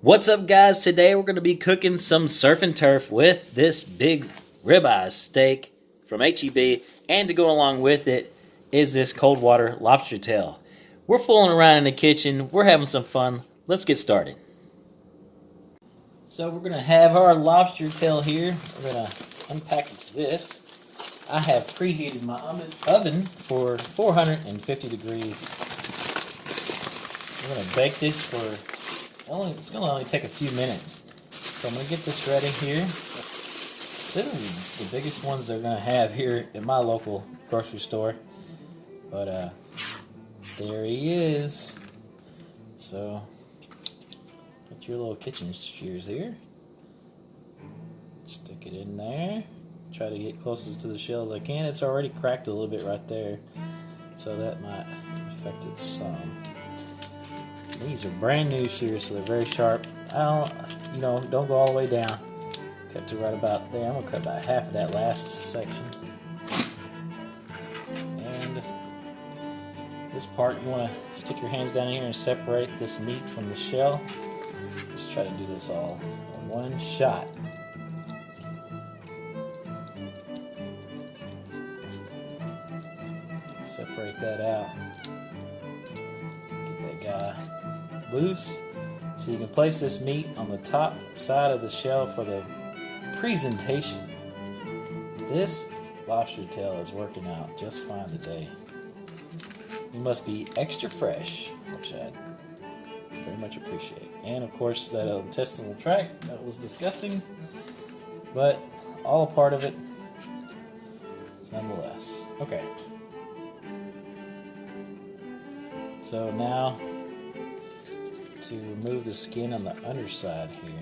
What's up, guys? Today we're going to be cooking some surf and turf with this big ribeye steak from HEB, and to go along with it is this cold water lobster tail. We're fooling around in the kitchen. We're having some fun. Let's get started. So we're going to have our lobster tail here. We're going to unpackage this. I have preheated my oven for 450 degrees. We're going to bake this for it's going to only take a few minutes. So I'm going to get this ready here. This is the biggest ones they're going to have here at my local grocery store. But there he is. So get your little kitchen shears here. Stick it in there. Try to get closest to the shell as I can. It's already cracked a little bit right there, so that might affect it some. These are brand new shears, so they're very sharp. Don't go all the way down. Cut to right about there. I'm gonna cut about half of that last section. And this part, you want to stick your hands down in here and separate this meat from the shell. Just try to do this all in one shot. Separate that out. Get that guy loose, so you can place this meat on the top side of the shell for the presentation. This lobster tail is working out just fine today. You must be extra fresh, which I very much appreciate. And of course that intestinal tract, that was disgusting, but all a part of it nonetheless. Okay. So now, to remove the skin on the underside here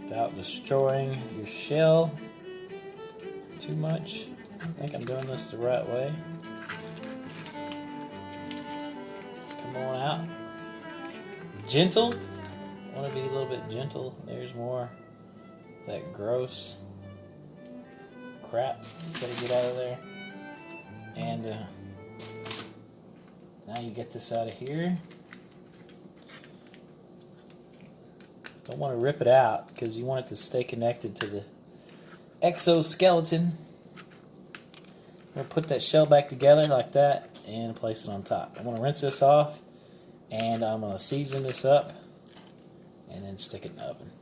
without destroying your shell too much. I think I'm doing this the right way. Let's come on out. Gentle. I want to be a little bit gentle. There's more of that gross crap. Gotta get out of there. And now you get this out of here. Don't want to rip it out because you want it to stay connected to the exoskeleton. I'm going to put that shell back together like that and place it on top. I'm going to rinse this off, and I'm going to season this up and then stick it in the oven.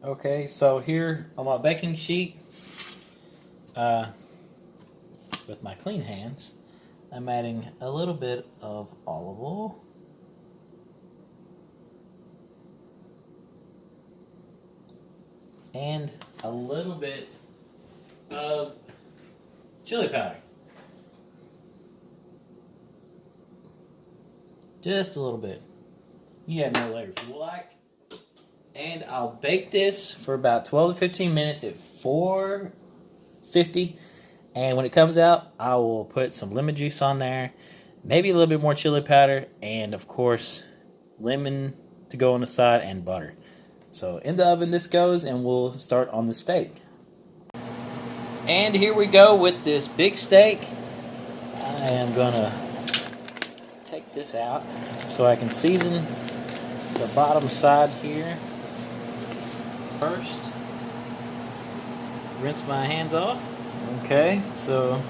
Okay, so here on my baking sheet, with my clean hands, I'm adding a little bit of olive oil. And a little bit of chili powder. Just a little bit. You have no later if you like. And I'll bake this for about 12 to 15 minutes at 450. And when it comes out, I will put some lemon juice on there, maybe a little bit more chili powder, and of course, lemon to go on the side and butter. So in the oven this goes, and we'll start on the steak. And here we go with this big steak. I am gonna take this out so I can season the bottom side here first. Rinse my hands off. Okay, so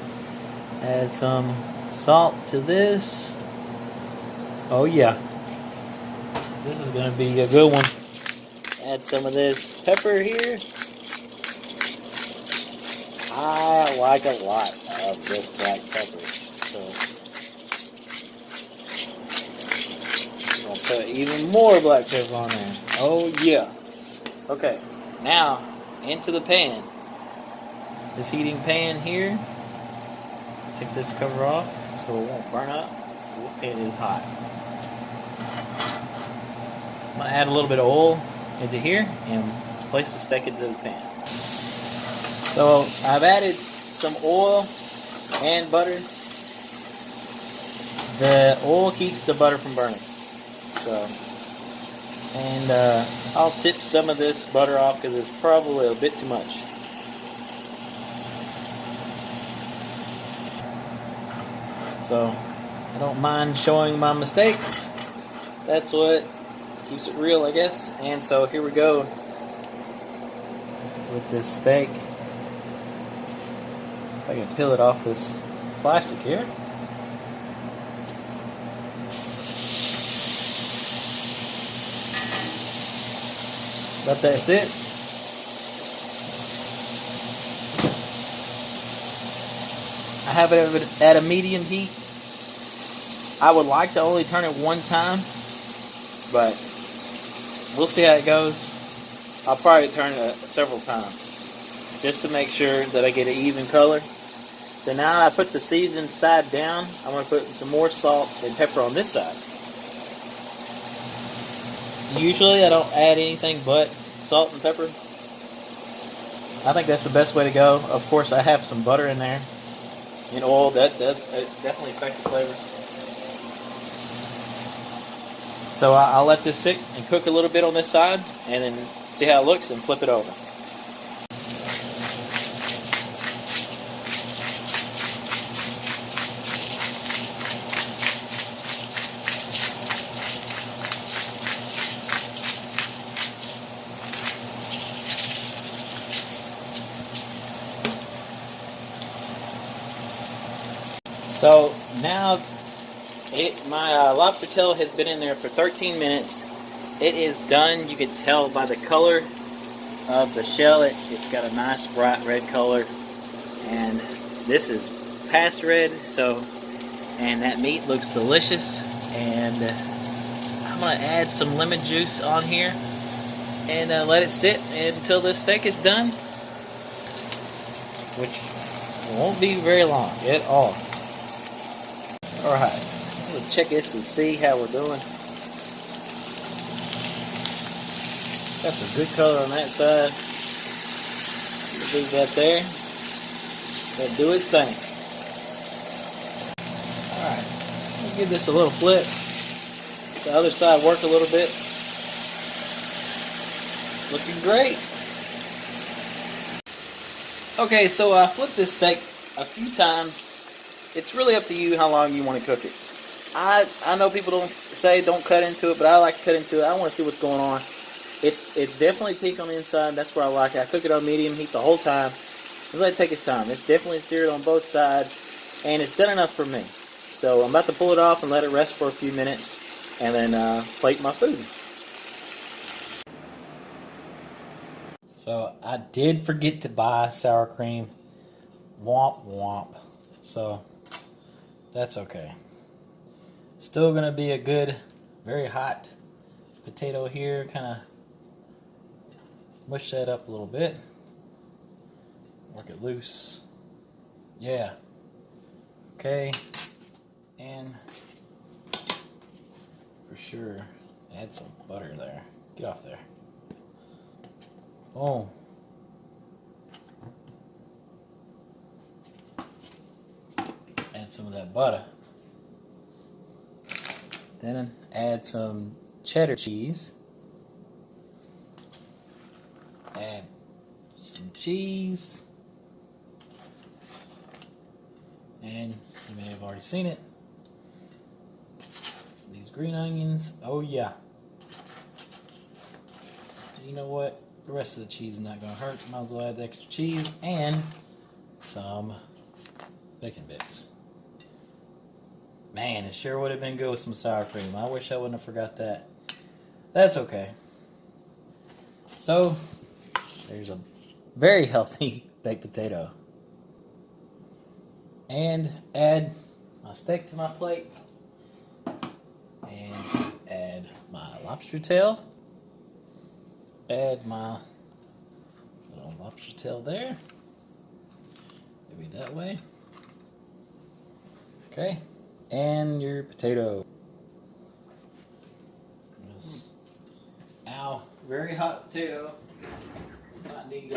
add some salt to this. Oh yeah, this is gonna be a good one. Add some of this pepper here. I like a lot of this black pepper, so I'm gonna put even more black pepper on there. Oh yeah. Okay, now into the pan. This heating pan here. Take this cover off so it won't burn up. This pan is hot. I'm gonna add a little bit of oil into here and place the steak into the pan. So I've added some oil and butter. The oil keeps the butter from burning. And I'll tip some of this butter off because it's probably a bit too much. So I don't mind showing my mistakes. That's what keeps it real, I guess. And so here we go with this steak. If I can peel it off this plastic here. But that's it. I have it at a medium heat. I would like to only turn it one time, but we'll see how it goes. I'll probably turn it several times just to make sure that I get an even color. So now I put the seasoned side down. I'm going to put some more salt and pepper on this side. Usually I don't add anything but salt and pepper. I think that's the best way to go. Of course, I have some butter in there and oil. That does definitely affect the flavor. So I'll let this sit and cook a little bit on this side and then see how it looks and flip it over. So now my lobster tail has been in there for 13 minutes. It is done. You can tell by the color of the shell. It's got a nice bright red color. And this is past red. And that meat looks delicious. And I'm going to add some lemon juice on here. And let it sit until the steak is done. Which won't be very long at all. Alright, let's check this and see how we're doing. That's a good color on that side. Leave that there. Let it do its thing. Alright, let's give this a little flip. Let the other side work a little bit. Looking great. Okay, so I flipped this steak a few times. It's really up to you how long you want to cook it. I know people don't cut into it, but I like to cut into it. I want to see what's going on. It's definitely pink on the inside. That's where I like it. I cook it on medium heat the whole time. And let it take its time. It's definitely seared on both sides, and it's done enough for me. So I'm about to pull it off and let it rest for a few minutes, and then plate my food. So I did forget to buy sour cream. Womp womp. So that's okay. Still gonna be a good, very hot potato here. Kind of mush that up a little bit. Work it loose. Yeah. Okay. And for sure, add some butter there. Get off there. Oh. Add some of that butter. Then add some cheddar cheese. Add some cheese. And you may have already seen it. These green onions. Oh yeah. You know what? The rest of the cheese is not going to hurt. Might as well add the extra cheese and some bacon bits. Man, it sure would have been good with some sour cream. I wish I wouldn't have forgot that. That's okay. So, there's a very healthy baked potato. And add my steak to my plate. And add my lobster tail. Add my little lobster tail there. Maybe that way. Okay. And your potato. Ow. Very hot potato. Might need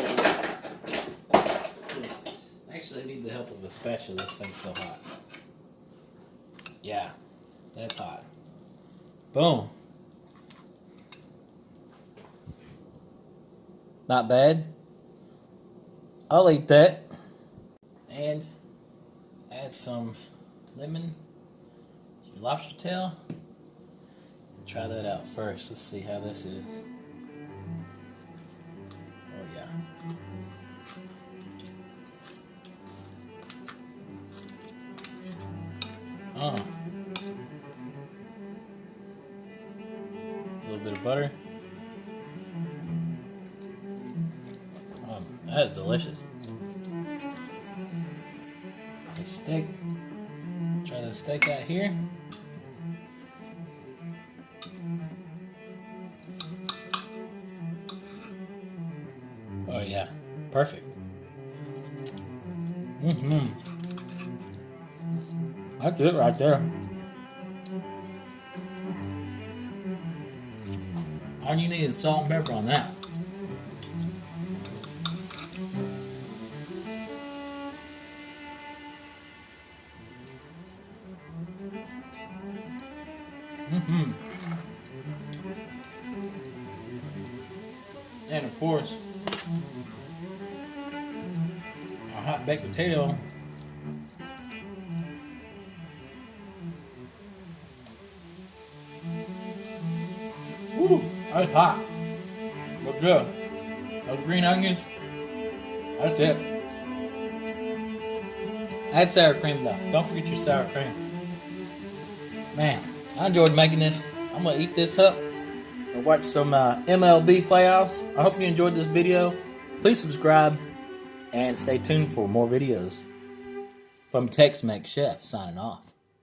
actually, I need the help of a spatula. This thing's so hot. Yeah. That's hot. Boom. Not bad. I'll eat that. And add some lemon to your lobster tail. try that out first. Let's see how this is. Oh yeah. Oh. A little bit of butter. Oh, that is delicious. The steak. Try the steak out here. Oh yeah, perfect. That's it right there. All you need is salt and pepper on that. And of course, a hot baked potato. Woo, that's hot. But good. Those green onions, that's it. Add sour cream though. Don't forget your sour cream. Man, I enjoyed making this. I'm going to eat this up and watch some MLB playoffs. I hope you enjoyed this video. Please subscribe and stay tuned for more videos. From Tex-Mex Chef, signing off.